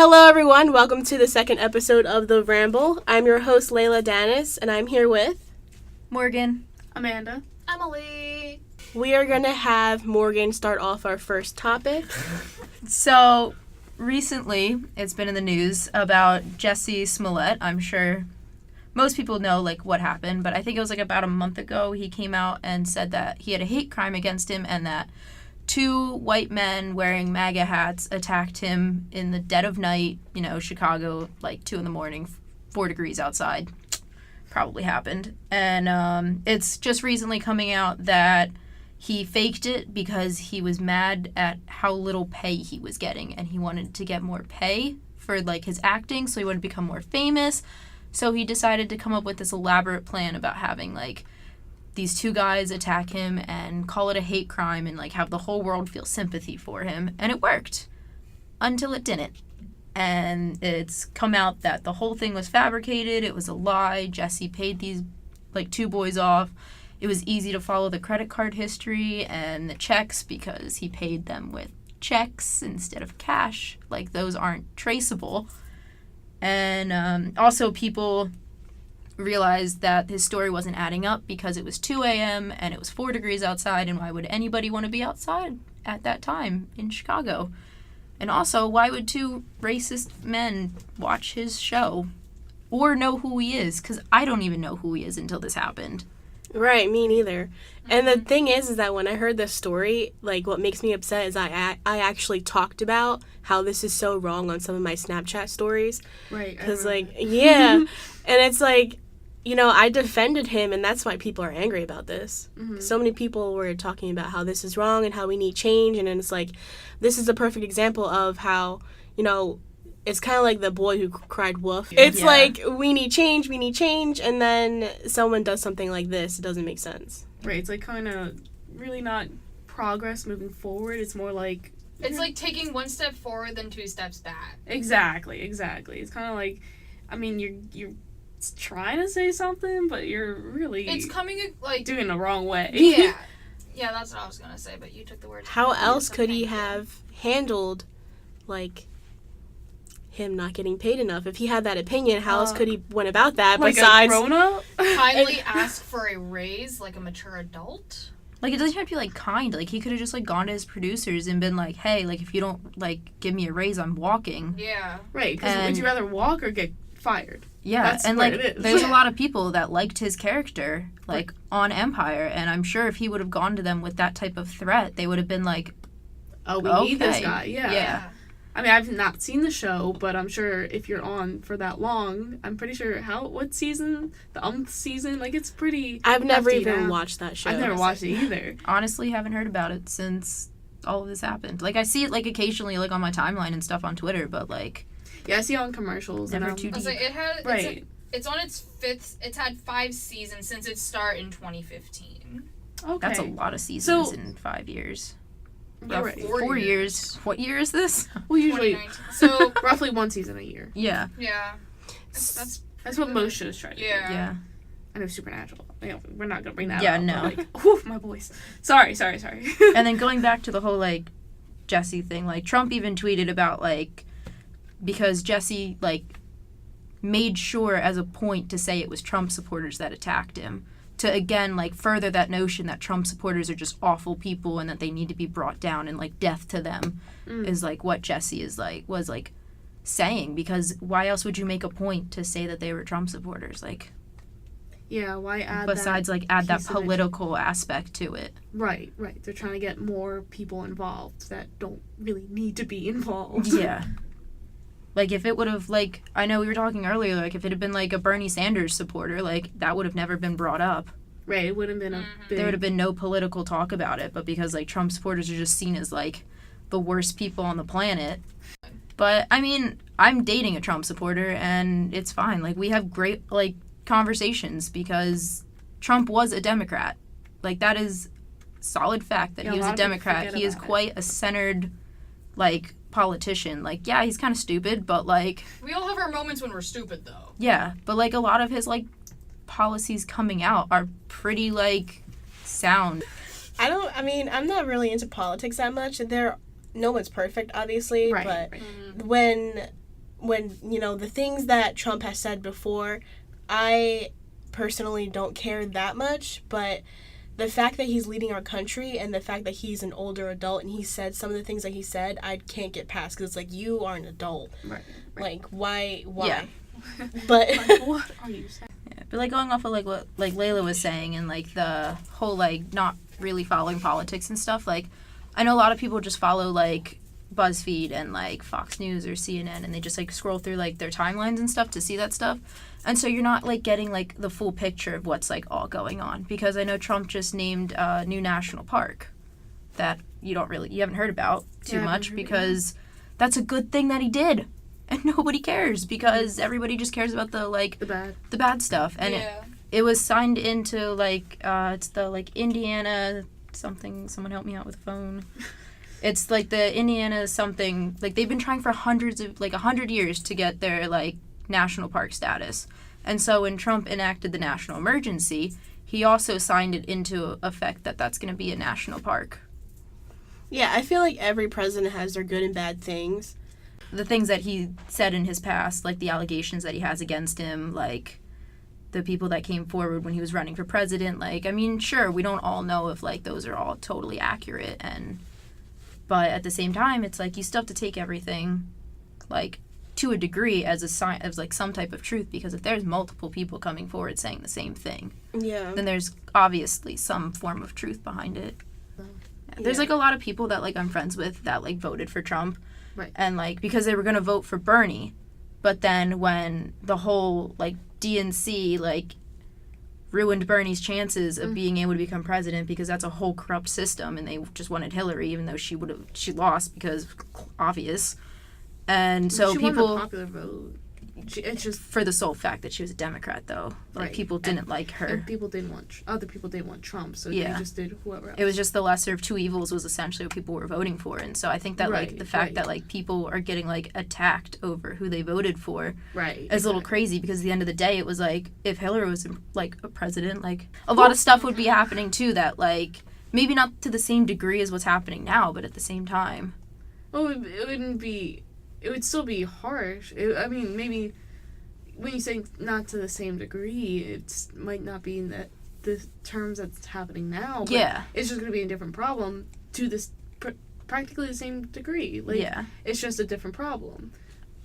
Hello, everyone. Welcome to the second episode of the Ramble. I'm your host, Layla Danis, and I'm here with Morgan, Amanda, Emily. We are going to have Morgan start off our first topic. So, recently, it's been in the news about Jussie Smollett. I'm sure most people know, what happened, but I think it was, about a month ago, he came out and said that he had a hate crime against him and that 2 white men wearing MAGA hats attacked him in the dead of night, Chicago, 2 a.m, 4 degrees outside. Probably happened. And it's just recently coming out that he faked it because he was mad at how little pay he was getting, and he wanted to get more pay for, his acting, so he wanted to become more famous. So he decided to come up with this elaborate plan about having, these 2 guys attack him and call it a hate crime and, have the whole world feel sympathy for him. And it worked. Until it didn't. And it's come out that the whole thing was fabricated. It was a lie. Jussie paid these, 2 boys off. It was easy to follow the credit card history and the checks because he paid them with checks instead of cash. Those aren't traceable. And also people realized that his story wasn't adding up because it was 2 a.m. and it was 4 degrees outside, and why would anybody want to be outside at that time in Chicago? And also, why would 2 racist men watch his show or know who he is? Because I don't even know who he is until this happened. Right, me neither. And the thing is that when I heard this story, what makes me upset is I actually talked about how this is so wrong on some of my Snapchat stories. Right. Because, yeah. And it's I defended him, and that's why people are angry about this. Mm-hmm. So many people were talking about how this is wrong and how we need change, and then it's this is a perfect example of how, it's kind of like the boy who cried wolf. It's we need change, and then someone does something like this. It doesn't make sense. Right, it's kind of really not progress moving forward. It's more It's like taking 1 step forward, then 2 steps back. Exactly. It's kind of you're trying to say something, but you're really it's coming doing the wrong way. Yeah, that's what I was gonna say, but you took the words. How else could he have handled him not getting paid enough? If he had that opinion, how else could he went about that besides a grown-up? Kindly ask for a raise like a mature adult? It doesn't have to be kind. He could have just gone to his producers and been hey, if you don't give me a raise, I'm walking. Yeah. Right, because would you rather walk or get fired? Yeah, that's and where it is. There's a lot of people that liked his character, on Empire, and I'm sure if he would have gone to them with that type of threat, they would have been oh, we need this guy. Yeah. I mean, I've not seen the show, but I'm sure if you're on for that long, I'm pretty sure what season? The season? It's pretty I've never even watched that show. I've never watched it either. Honestly, haven't heard about it since all of this happened. I see it, occasionally, on my timeline and stuff on Twitter, but, yeah, I see it on commercials. Never and too deep. It's on its 5th. It's had 5 seasons since its start in 2015. Okay. That's a lot of seasons in 5 years. Right. 4 years. What year is this? Well, usually, so roughly 1 season a year. Yeah. Yeah. That's what most shows try to do. Yeah. I know Supernatural. We're not gonna bring that up. Yeah, no. But my voice. Sorry. And then going back to the whole Jussie thing, Trump even tweeted about because Jussie made sure as a point to say it was Trump supporters that attacked him, to again further that notion that Trump supporters are just awful people and that they need to be brought down and death to them is what Jussie is was saying, because why else would you make a point to say that they were Trump supporters? Yeah, why add besides add that political aspect to it? Right. They're trying to get more people involved that don't really need to be involved. Yeah. If it would have, I know we were talking earlier, if it had been, a Bernie Sanders supporter, that would have never been brought up. Right, it would have been a big... There would have been no political talk about it, but because, Trump supporters are just seen as, the worst people on the planet. But, I mean, I'm dating a Trump supporter, and it's fine. We have great, conversations because Trump was a Democrat. That is solid fact that he was a Democrat. He is quite a centered, politician. Yeah, he's kind of stupid, but we all have our moments when we're stupid, though. Yeah, but a lot of his policies coming out are pretty sound. I'm not really into politics that much. No one's perfect, obviously, right, but when when, the things that Trump has said before, I personally don't care that much, but the fact that he's leading our country and the fact that he's an older adult and he said some of the things that he said, I can't get past, because it's like, you are an adult. Right. Like, why? Yeah. But what are you saying? Yeah, but like going off of like what like Layla was saying and like the whole like not really following politics and stuff, like I know a lot of people just follow like BuzzFeed and like Fox News or CNN, and they just like scroll through like their timelines and stuff to see that stuff. And so you're not like getting like the full picture of what's like all going on, because I know Trump just named a new national park that you haven't heard about too much, because that's a good thing that he did. And nobody cares, because everybody just cares about the bad stuff. And it was signed into like it's the like Indiana something. Someone help me out with the phone. It's like the Indiana something, like they've been trying for 100 years to get their like national park status. And so when Trump enacted the national emergency, he also signed it into effect that that's going to be a national park. Yeah, I feel like every president has their good and bad things. The things that he said in his past, like the allegations that he has against him, like the people that came forward when he was running for president, like, I mean, sure, we don't all know if like those are all totally accurate, but at the same time, it's like you still have to take everything like to a degree as a sign of like some type of truth, because if there's multiple people coming forward saying the same thing, then there's obviously some form of truth behind it. There's like a lot of people that like I'm friends with that like voted for Trump, and like because they were gonna vote for Bernie, but then when the whole like DNC like ruined Bernie's chances of being able to become president, because that's a whole corrupt system, and they just wanted Hillary, even though she lost because obvious. And so she people won the popular vote. It's just for the sole fact that she was a Democrat, though. Like people didn't like her. And other people didn't want Trump, so they just did whoever else. It was just the lesser of two evils was essentially what people were voting for. And so I think that like the fact that like people are getting like attacked over who they voted for is a little crazy, because at the end of the day it was like if Hillary was like a president, like a lot of stuff would be happening too that like maybe not to the same degree as what's happening now, but at the same time. Well, it would still be harsh. I mean, maybe when you say not to the same degree, it might not be in the terms that's happening now. But it's just going to be a different problem to this practically the same degree. Like, it's just a different problem.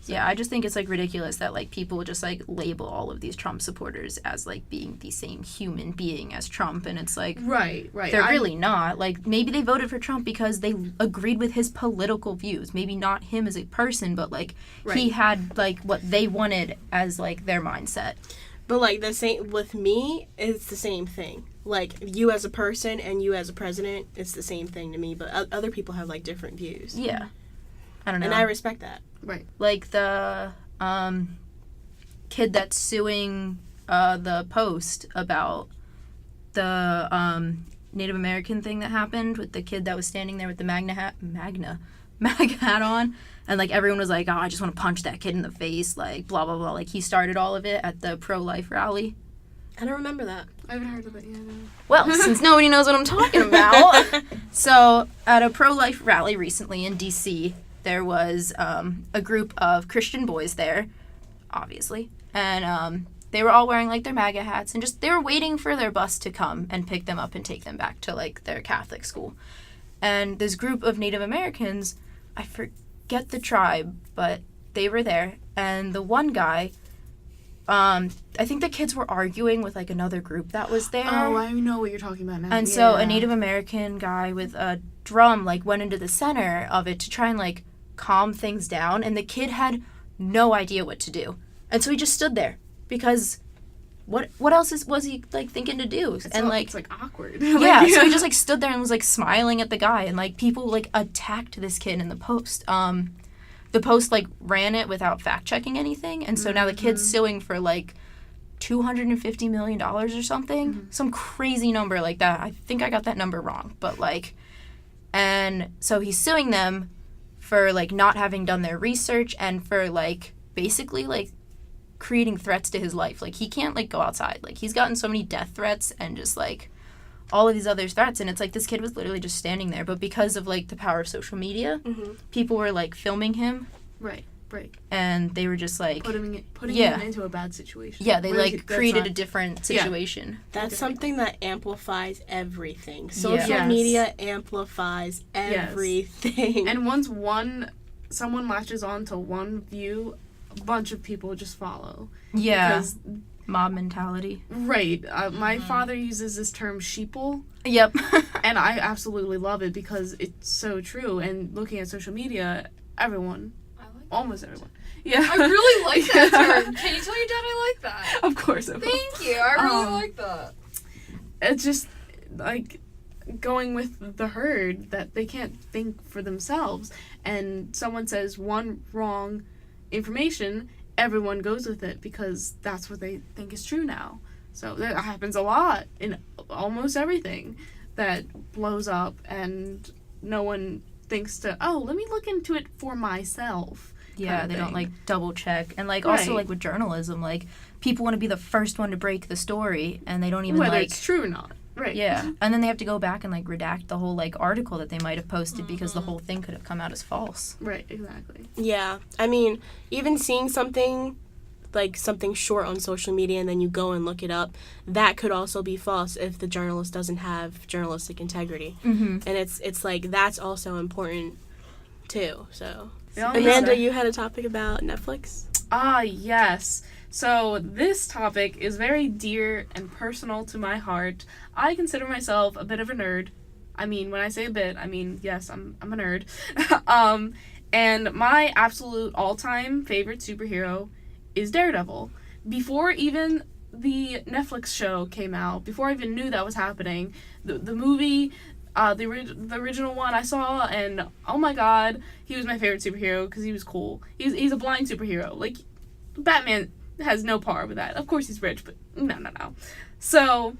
So. Yeah, I just think it's like ridiculous that like people just like label all of these Trump supporters as like being the same human being as Trump, and it's like they're really not. Like maybe they voted for Trump because they agreed with his political views, maybe not him as a person, but like he had like what they wanted as like their mindset. But like the same with me, it's the same thing. Like you as a person and you as a president, it's the same thing to me. But other people have like different views. Yeah, I don't know, and I respect that. Right. Like the kid that's suing the Post about the Native American thing that happened with the kid that was standing there with the MAGA hat on, and like everyone was like, oh, I just want to punch that kid in the face, like blah blah blah. Like he started all of it at the pro-life rally. I don't remember that. I haven't heard of it yet. Well, since nobody knows what I'm talking about. So at a pro-life rally recently in DC, there was a group of Christian boys there, obviously, and they were all wearing like their MAGA hats, and just they were waiting for their bus to come and pick them up and take them back to like their Catholic school. And this group of Native Americans, I forget the tribe, but they were there, and the one guy, I think the kids were arguing with like another group that was there. Oh, I know what you're talking about now. And so a Native American guy with a drum like went into the center of it to try and like calm things down, and the kid had no idea what to do, and so he just stood there because what else was he like thinking to do? It's like awkward. Yeah, so he just like stood there and was like smiling at the guy, and like people like attacked this kid in the Post. The Post like ran it without fact checking anything, and so now the kid's suing for like $250 million or something, some crazy number like that. I think I got that number wrong, but like, and so he's suing them for like not having done their research and for like basically like creating threats to his life. Like he can't like go outside. Like he's gotten so many death threats and just like all of these other threats, and it's like this kid was literally just standing there, but because of like the power of social media, people were like filming him, Right. And they were just like... Putting Yeah. him into a bad situation. Yeah, they, Whereas like, that's created not- a different situation. That's something that amplifies everything. Social Yes. media amplifies everything. And once someone latches on to one view, a bunch of people just follow. Yeah. Because, Mob mentality. right. My father uses this term sheeple. Yep. And I absolutely love it because it's so true. And looking at social media, everyone, I like that. almost everyone. Yeah. I really like that term. Can you tell your dad I like that? Of course I will. Thank you. I really like that. It's just, like, going with the herd that they can't think for themselves. And someone says one wrong information, everyone goes with it because that's what they think is true now. So that happens a lot in almost everything that blows up, and no one thinks to, oh, let me look into it for myself. Yeah, kind of they don't, thing. like, double check. And, like, also, Right. like, with journalism, like, people want to be the first one to break the story, and they don't even, Whether like... it's true or not. Right. Yeah. And then they have to go back and, like, redact the whole, like, article that they might have posted because the whole thing could have come out as false. Right, exactly. Yeah. I mean, even seeing something, like something short on social media and then you go and look it up, that could also be false if the journalist doesn't have journalistic integrity. Mm-hmm. And it's like, that's also important, too, so... Yeah, Amanda, yeah. you had a topic about Netflix? Ah, yes. So this topic is very dear and personal to my heart. I consider myself a bit of a nerd. I mean, when I say a bit, I mean, yes, I'm a nerd. And my absolute all-time favorite superhero is Daredevil. Before even the Netflix show came out, before I even knew that was happening, the movie... the original one I saw, and oh my god, he was my favorite superhero because he was cool. He's a blind superhero. Like, Batman has no power with that. Of course he's rich, but no. So,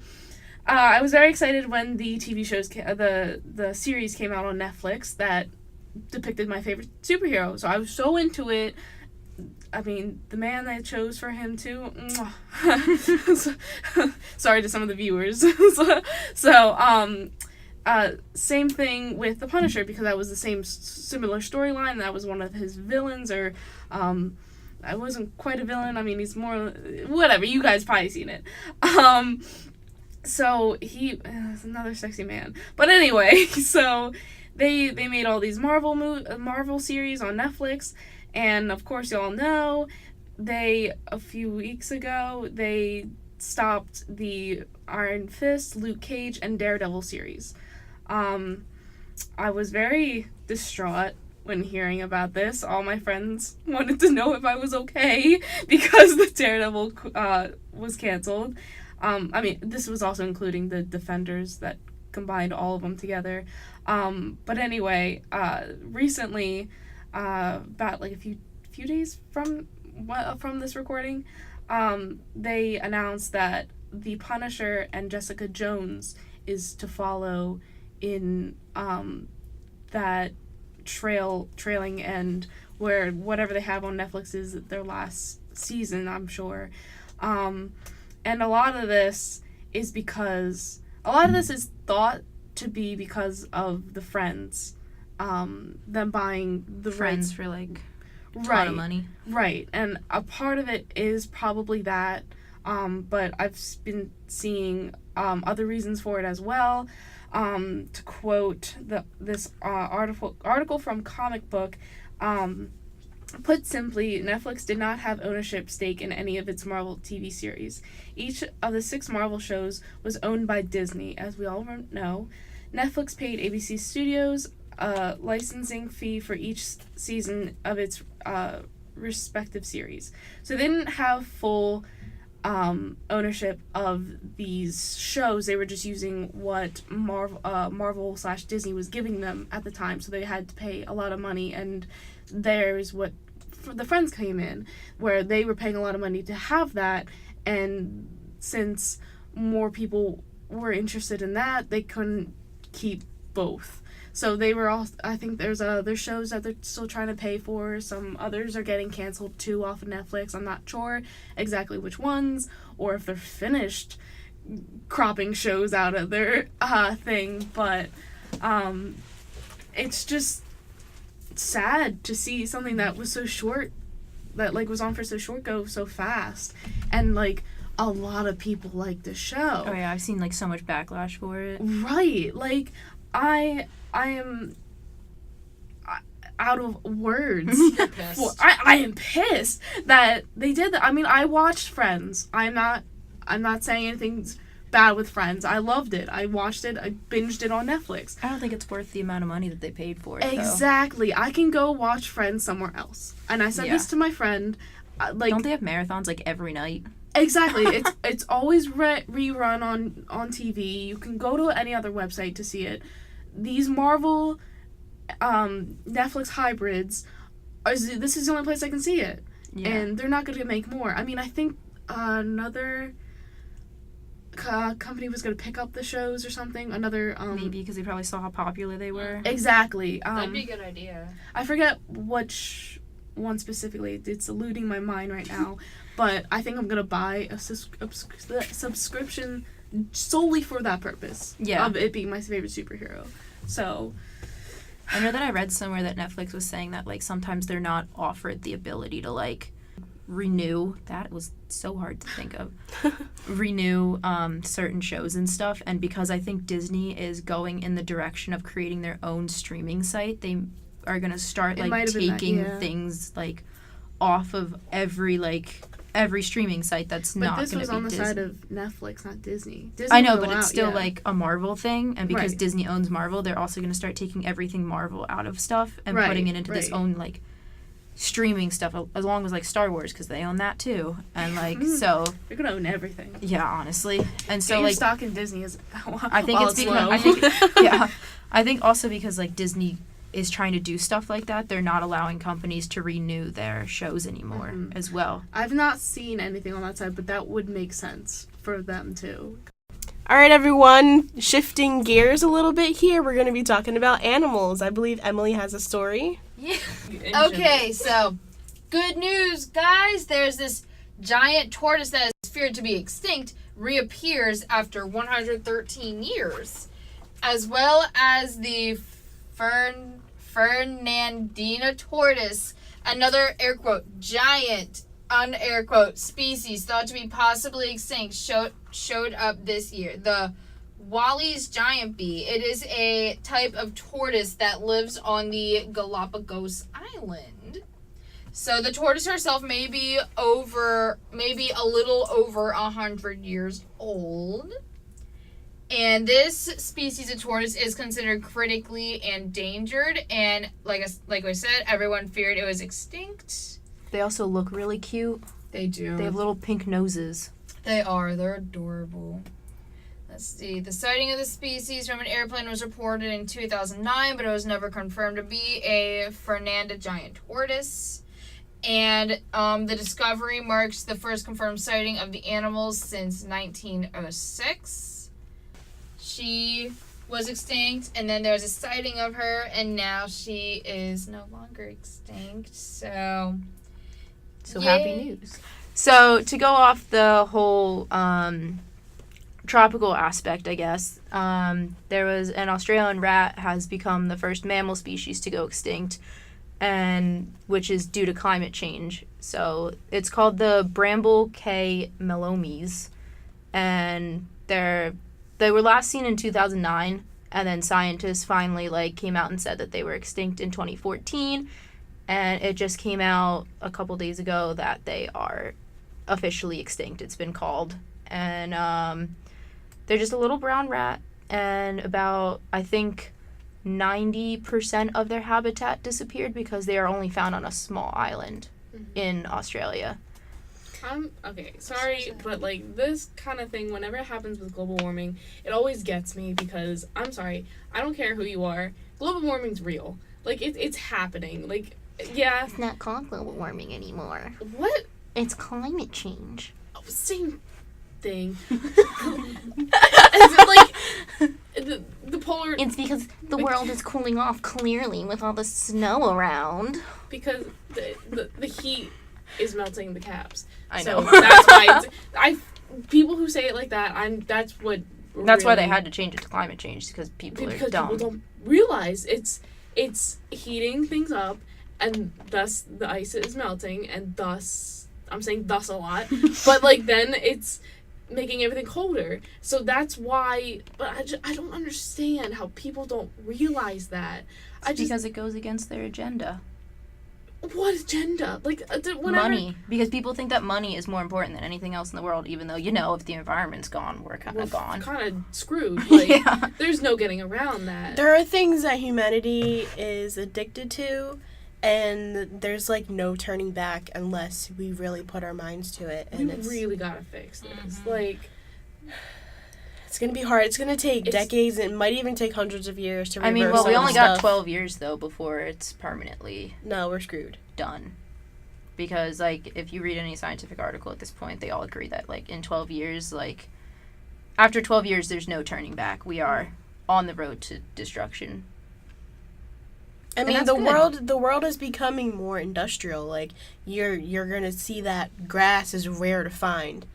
I was very excited when the TV shows, the series came out on Netflix that depicted my favorite superhero. So I was so into it. I mean, the man I chose for him too. Sorry to some of the viewers. Same thing with the Punisher, because that was the same similar storyline. That was one of his villains, or I wasn't quite a villain. I mean, he's more whatever. You guys probably seen it. So he is another sexy man. But anyway, so they made all these Marvel series on Netflix, and of course y'all know a few weeks ago they stopped the Iron Fist, Luke Cage, and Daredevil series. I was very distraught when hearing about this. All my friends wanted to know if I was okay because the Daredevil was canceled. I mean, this was also including the Defenders that combined all of them together. But anyway, recently, about like a few days from this recording, they announced that the Punisher and Jessica Jones is to follow in that trailing end, where whatever they have on Netflix is their last season, I'm sure. And a lot of this is thought to be because of the Friends, them buying the Friends rights for, like, a right, ton of money. Right, and a part of it is probably that, but I've been seeing other reasons for it as well. To quote this article from Comic Book, put simply, Netflix did not have ownership stake in any of its Marvel TV series. Each of the 6 Marvel shows was owned by Disney, as we all know. Netflix paid ABC Studios a licensing fee for each season of its respective series. So they didn't have full ownership of these shows. They were just using what Marvel/Disney was giving them at the time, so they had to pay a lot of money, and there's what the Friends came in, where they were paying a lot of money to have that, and since more people were interested in that, they couldn't keep both. So they were all, I think there's other shows that they're still trying to pay for. Some others are getting canceled too off of Netflix. I'm not sure exactly which ones, or if they're finished cropping shows out of their thing. But it's just sad to see something that was so short that like was on for so short go so fast, and like a lot of people like the show. Oh yeah, I've seen like so much backlash for it. Right, like I am out of words. I am pissed that they did that. I mean, I watched Friends. I'm not saying anything's bad with Friends. I loved it. I watched it. I binged it on Netflix. I don't think it's worth the amount of money that they paid for it. Exactly. I can go watch Friends somewhere else. And I said this to my friend. Like, don't they have marathons like every night? Exactly. It's always rerun on TV. You can go to any other website to see it. These Marvel Netflix hybrids, this is the only place I can see it. Yeah. And they're not going to make more. I mean, I think another company was going to pick up the shows or something. Another maybe because they probably saw how popular they were. Exactly. That'd be a good idea. I forget which one specifically. It's eluding my mind right now. But I think I'm going to buy a subscription solely for that purpose. Yeah. Of it being my favorite superhero. So I know that I read somewhere that Netflix was saying that like sometimes they're not offered the ability to like renew. That was so hard to think of. Renew certain shows and stuff. And because I think Disney is going in the direction of creating their own streaming site, they are going to start like taking things like off of every streaming site that's not going to be Disney. But this was on the side of Netflix, not Disney. I know, but it's still like a Marvel thing, and because Disney owns Marvel, they're also going to start taking everything Marvel out of stuff and putting it into this own like streaming stuff, as long as like Star Wars, because they own that too, and like so they're going to own everything. Yeah, honestly, and so your like stock in Disney is. I think it's because I think also because like Disney is trying to do stuff like that, they're not allowing companies to renew their shows anymore as well. I've not seen anything on that side, but that would make sense for them too. All right, everyone, shifting gears a little bit here, we're going to be talking about animals. I believe Emily has a story. Yeah. Okay, so good news, guys. There's this giant tortoise that is feared to be extinct reappears after 113 years, as well as the Fernandina tortoise, another air quote giant unair quote species thought to be possibly extinct, showed up this year. The Wally's giant bee. It is a type of tortoise that lives on the Galapagos Island. So the tortoise herself may be a little over 100 years old. And this species of tortoise is considered critically endangered, and like I said, everyone feared it was extinct. They also look really cute. They do. They have little pink noses. They're adorable. Let's see. The sighting of the species from an airplane was reported in 2009, but it was never confirmed to be a Fernanda giant tortoise. And the discovery marks the first confirmed sighting of the animals since 1906. She was extinct, and then there was a sighting of her, and now she is no longer extinct. So happy news. So to go off the whole tropical aspect, I guess, there was an Australian rat has become the first mammal species to go extinct, and which is due to climate change. So it's called the Bramble K. melomes, and they were last seen in 2009, and then scientists finally came out and said that they were extinct in 2014, and it just came out a couple days ago that they are officially extinct. It's been called, and they're just a little brown rat, and about, I think, 90% of their habitat disappeared because they are only found on a small island in Australia. Okay, sorry, but this kind of thing, whenever it happens with global warming, it always gets me because, I'm sorry, I don't care who you are, global warming's real. It's happening. Yeah. It's not called global warming anymore. What? It's climate change. Oh, same thing. The polar... It's because the world is cooling off, clearly, with all the snow around. Because the heat is melting the caps. I know. So that's why people who say it like that, that's why they had to change it to climate change, because people are dumb. People don't realize it's heating things up, and thus the ice is melting, and thus, I'm saying thus a lot, but, like, then it's making everything colder. So that's why, but I don't understand how people don't realize that. Because it goes against their agenda. What agenda? Like, whenever... Money. Because people think that money is more important than anything else in the world, even though, if the environment's gone, we're kind of gone. Kind of screwed. Like, Yeah. There's no getting around that. There are things that humanity is addicted to, and there's, like, no turning back unless we really put our minds to it. And We really gotta fix this. Like... It's going to be hard. It's going to take decades. It might even take hundreds of years to reverse we some only stuff. got 12 years, though, before it's permanently No, we're screwed. done. Because, like, if you read any scientific article at this point, they all agree that, like, in 12 years, like, after 12 years, there's no turning back. We are on the road to destruction. I mean, that's the world is becoming more industrial. Like, you're going to see that grass is rare to find.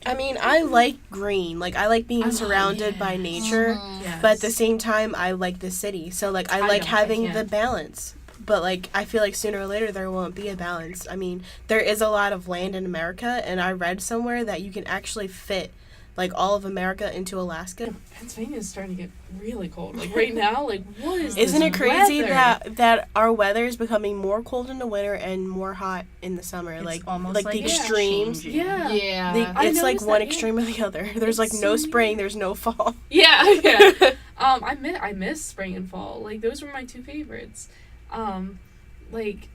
I mean, I like green. Like, I like being surrounded by nature. Yes. But at the same time, I like the city. So, like, I like having the balance. But, like, I feel like sooner or later there won't be a balance. I mean, there is a lot of land in America, and I read somewhere that you can actually fit, like, all of America into Alaska. Pennsylvania is starting to get really cold. Like, right now, like, what is Isn't this it crazy weather? that our weather is becoming more cold in the winter and more hot in the summer? It's like almost the like it's extremes. changing. Yeah. Yeah. I It's like noticed one that, yeah. extreme or the other. There's like It's no so spring, weird. there's no fall. Yeah, yeah. I miss spring and fall. Like, those were my two favorites. Like,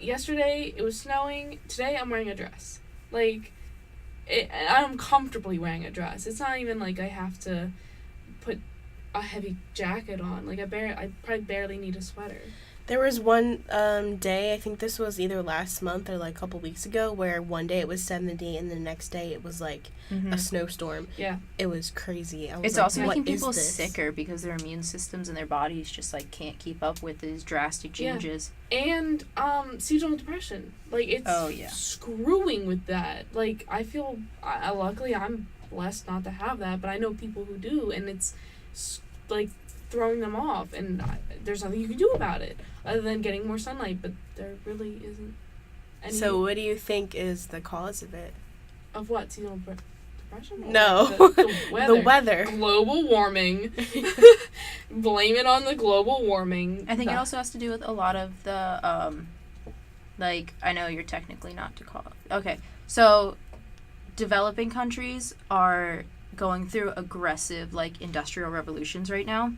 yesterday it was snowing. Today I'm wearing a dress. Like, I'm comfortably wearing a dress. It's not even like I have to put a heavy jacket on. Like, I probably barely need a sweater. There was one day, I think this was either last month or like a couple weeks ago, where one day it was 70 and the next day it was like a snowstorm. Yeah. It was crazy. I was It's like, also what making is people this? sicker because their immune systems and their bodies just, like, can't keep up with these drastic changes. And seasonal depression. Like, it's screwing with that. Like, I feel luckily I'm blessed not to have that, but I know people who do, and it's like throwing them off, and there's nothing you can do about it other than getting more sunlight, but there really isn't any. So what do you think is the cause of it? Of what? Seasonal depression? Or No. The weather. The weather. Global warming. Blame it on the global warming. I think it also has to do with a lot of the, like, I know you're technically not to call it. Okay, so developing countries are going through aggressive, like, industrial revolutions right now,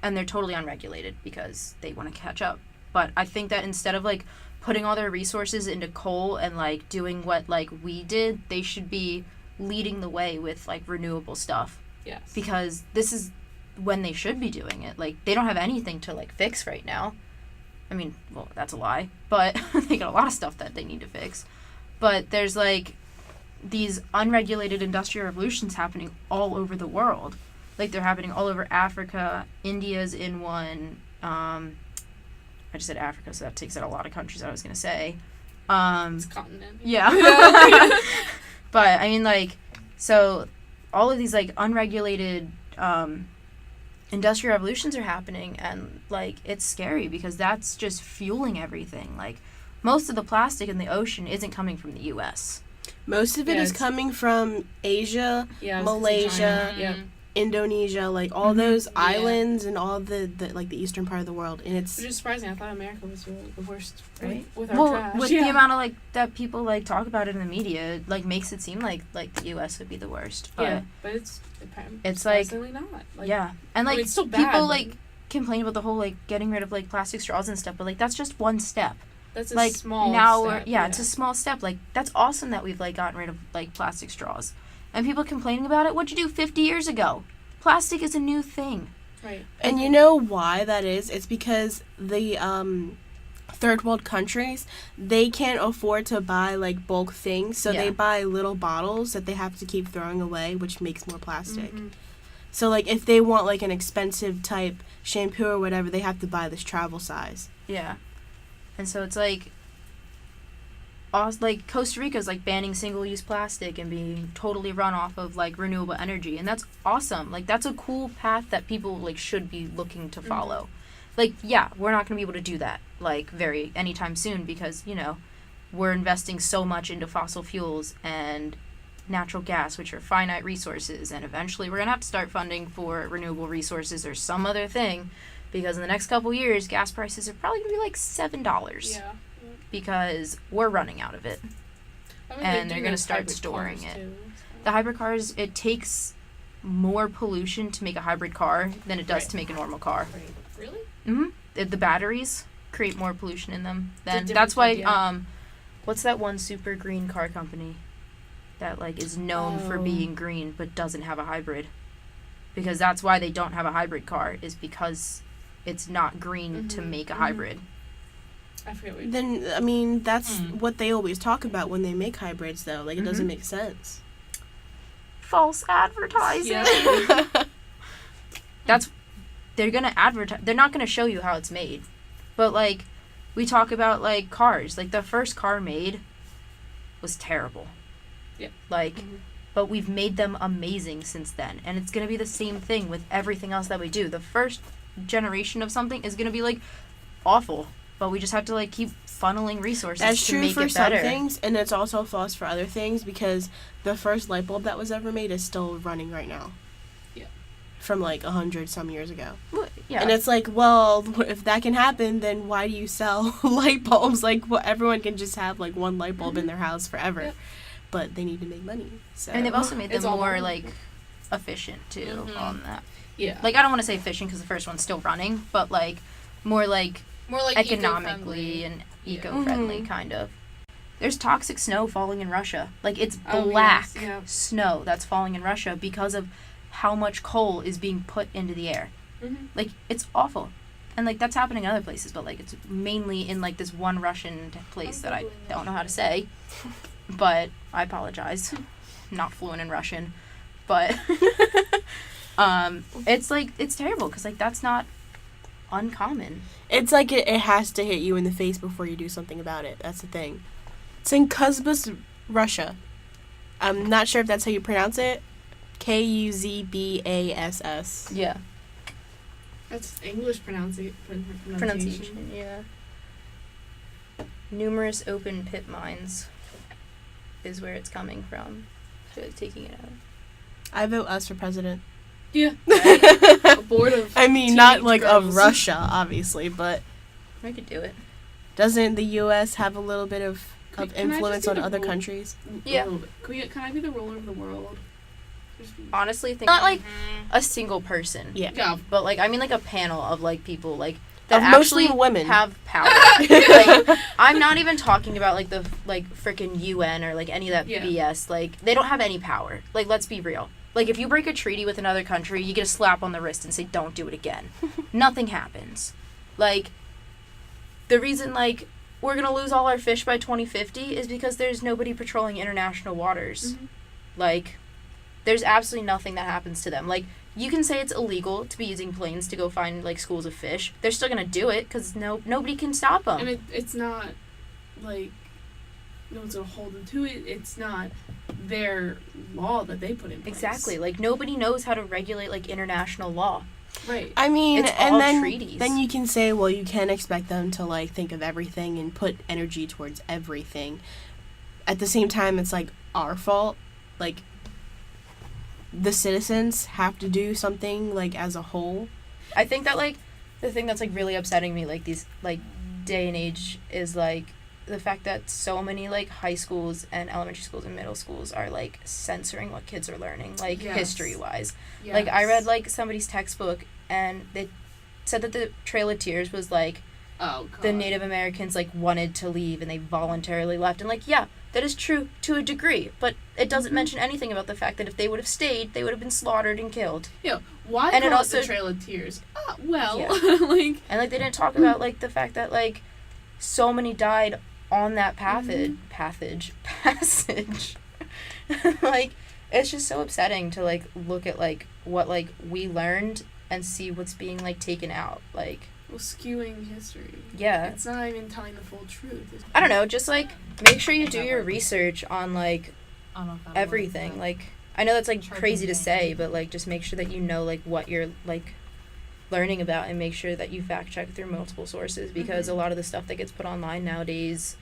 and they're totally unregulated because they want to catch up. But I think that instead of, like, putting all their resources into coal and, like, doing what, like, we did, they should be leading the way with, like, renewable stuff. Yes. Because this is when they should be doing it. Like, they don't have anything to, like, fix right now. I mean, well, that's a lie. But they got a lot of stuff that they need to fix. But there's, like, these unregulated industrial revolutions happening all over the world. Like, they're happening all over Africa. India's in one. I just said Africa, so that takes out a lot of countries I was going to say. It's a continent. Yeah. But, I mean, like, so all of these, like, unregulated industrial revolutions are happening, and, like, it's scary because that's just fueling everything. Like, most of the plastic in the ocean isn't coming from the U.S. Most of it is coming from Asia, Yeah, I was gonna say Malaysia, China. Yeah. Indonesia, like all those islands and all the like the eastern part of the world, and it's Which is surprising. I thought America was the worst, Right. with our Well, trash. with the amount of, like, that people, like, talk about it in the media, it, like, makes it seem like the U.S. would be the worst. But Yeah, but it's like- surprisingly not. Like, yeah, and, like, I mean, it's still bad, people, but like, complain about the whole, like, getting rid of, like, plastic straws and stuff, but, like, that's just one step. that's a Like, small now step, it's a small step. Like, that's awesome that we've, like, gotten rid of, like, plastic straws. And people complaining about it, what'd you do 50 years ago? Plastic is a new thing. Right. and you know why that is? It's because the third world countries, they can't afford to buy like bulk things, so Yeah. they buy little bottles that they have to keep throwing away, which makes more plastic. Mm-hmm. So like if they want like an expensive type shampoo or whatever, they have to buy this travel size. Yeah. And so it's like Costa Rica's like banning single-use plastic and being totally run off of like renewable energy, and that's awesome. Like, that's a cool path that people like should be looking to follow. like, yeah, we're not going to be able to do that, like, anytime soon because, we're investing so much into fossil fuels and natural gas, which are finite resources, and eventually we're going to have to start funding for renewable resources or some other thing because in the next couple years, gas prices are probably going to be like $7 Yeah. because we're running out of it. I mean, And do they're gonna those start hybrid storing cars, it. too, The hybrid cars, it takes more pollution to make a hybrid car than it does Right. to make a normal car. Right. Really? The batteries create more pollution in them. Then difference that's why idea. what's that one super green car company that like is known for Oh. being green but doesn't have a hybrid? Because that's why they don't have a hybrid car is because it's not green to Mhm, make a mhm. hybrid. I forget what. Then I mean that's what they always talk about when they make hybrids, though. Like it doesn't Mhm. make sense. False advertising. Yeah. They're gonna advertise. They're not gonna show you how it's made, but like we talk about like cars. Like the first car made was terrible. Yeah. Like, Mhm. but we've made them amazing since then, and it's gonna be the same thing with everything else that we do. The first generation of something is gonna be like awful, but we just have to like keep funneling resources That's to true make for it some better. things, and it's also false for other things because the first light bulb that was ever made is still running right now. Yeah. From like 100 some years ago. Well, yeah. And it's like, well, if that can happen, then why do you sell light bulbs? Like, well, everyone can just have like one light bulb in their house forever, Yep. but they need to make money. So. And they've also made It's them all more about- like efficient too Mhm. on that. Yeah. Like I don't want to say efficient because the first one's still running, but like more like More like economically eco-friendly. and Yeah. eco-friendly Mhm. kind of. There's toxic snow falling in Russia. Like it's Oh, black yes, yeah. snow that's falling in Russia because of how much coal is being put into the air. Mhm. Like it's awful. And like that's happening in other places, but like it's mainly in like this one Russian place that I don't know how to say. But I apologize. I'm not fluent in Russian. But it's like it's terrible because like that's not uncommon. It's like it has to hit you in the face before you do something about it. That's the thing. It's in Kuzbass, Russia. I'm not sure if that's how you pronounce it. Kuzbass. Yeah. That's English pronunciation. Yeah. Numerous open pit mines is where it's coming from. So it's taking it out. I vote us for president. Yeah. A board of. I mean, not teenage like girls. of Russia, obviously, but I could do it. doesn't the U.S. have a little bit of Can I influence just on be the other rule- countries? Yeah. A little bit. Can I be the ruler of the world? Just be- Honestly, think not like a single person. Yeah. Yeah. But like I mean like a panel of like people like that Of mostly actually women. have power. Like I'm not even talking about like the like freaking UN or like any of that Yeah. BS. Like they don't have any power. Like let's be real. Like if you break a treaty with another country, you get a slap on the wrist and say don't do it again. Nothing happens. Like the reason like we're going to lose all our fish by 2050 is because there's nobody patrolling international waters. Mhm. Like there's absolutely nothing that happens to them. Like you can say it's illegal to be using planes to go find like schools of fish. They're still gonna do it because nobody can stop them. And it's not like no one's gonna hold them to it. It's not their law that they put in place. Exactly. Like nobody knows how to regulate like international law. Right. I mean, It's and all then treaties. then you can say, well, you can't expect them to like think of everything and put energy towards everything. At the same time, it's like our fault. Like the citizens have to do something like as a whole. I think that like the thing that's like really upsetting me like these like day and age is like the fact that so many like high schools and elementary schools and middle schools are like censoring what kids are learning like Yes. history wise. Yes. Like I read like somebody's textbook and they said that the Trail of Tears was like Oh God. the Native Americans like wanted to leave and they voluntarily left, and like yeah, that is true to a degree, but it doesn't mention anything about the fact that if they would have stayed, they would have been slaughtered and killed. Yeah. Why And it call also- it the Trail of Tears? Well, Yeah. like And like they didn't talk about like the fact that like so many died on that passage. Like it's just so upsetting to like look at like what like we learned and see what's being like taken out. Like well, skewing history. yeah. It's not even telling the full truth. I don't know, just like make sure you do your research on like I don't know if that everything. Like I know that's like crazy to say, but like just make sure that you know like what you're like learning about and make sure that you fact check through multiple sources, because a lot of the stuff that gets put online nowadays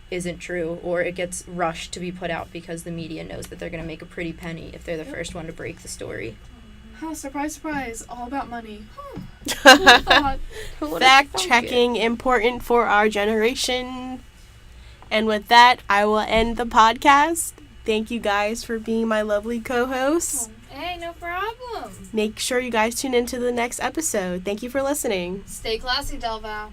isn't true, or it gets rushed to be put out because the media knows that they're going to make a pretty penny if they're the first one to break the story. Huh, surprise, surprise. All about money. Who would've thought? Fact checking, important for our generation. And with that, I will end the podcast. Thank you guys for being my lovely co-hosts. Hey, no problem. Make sure you guys tune into the next episode. Thank you for listening. Stay classy, Delval.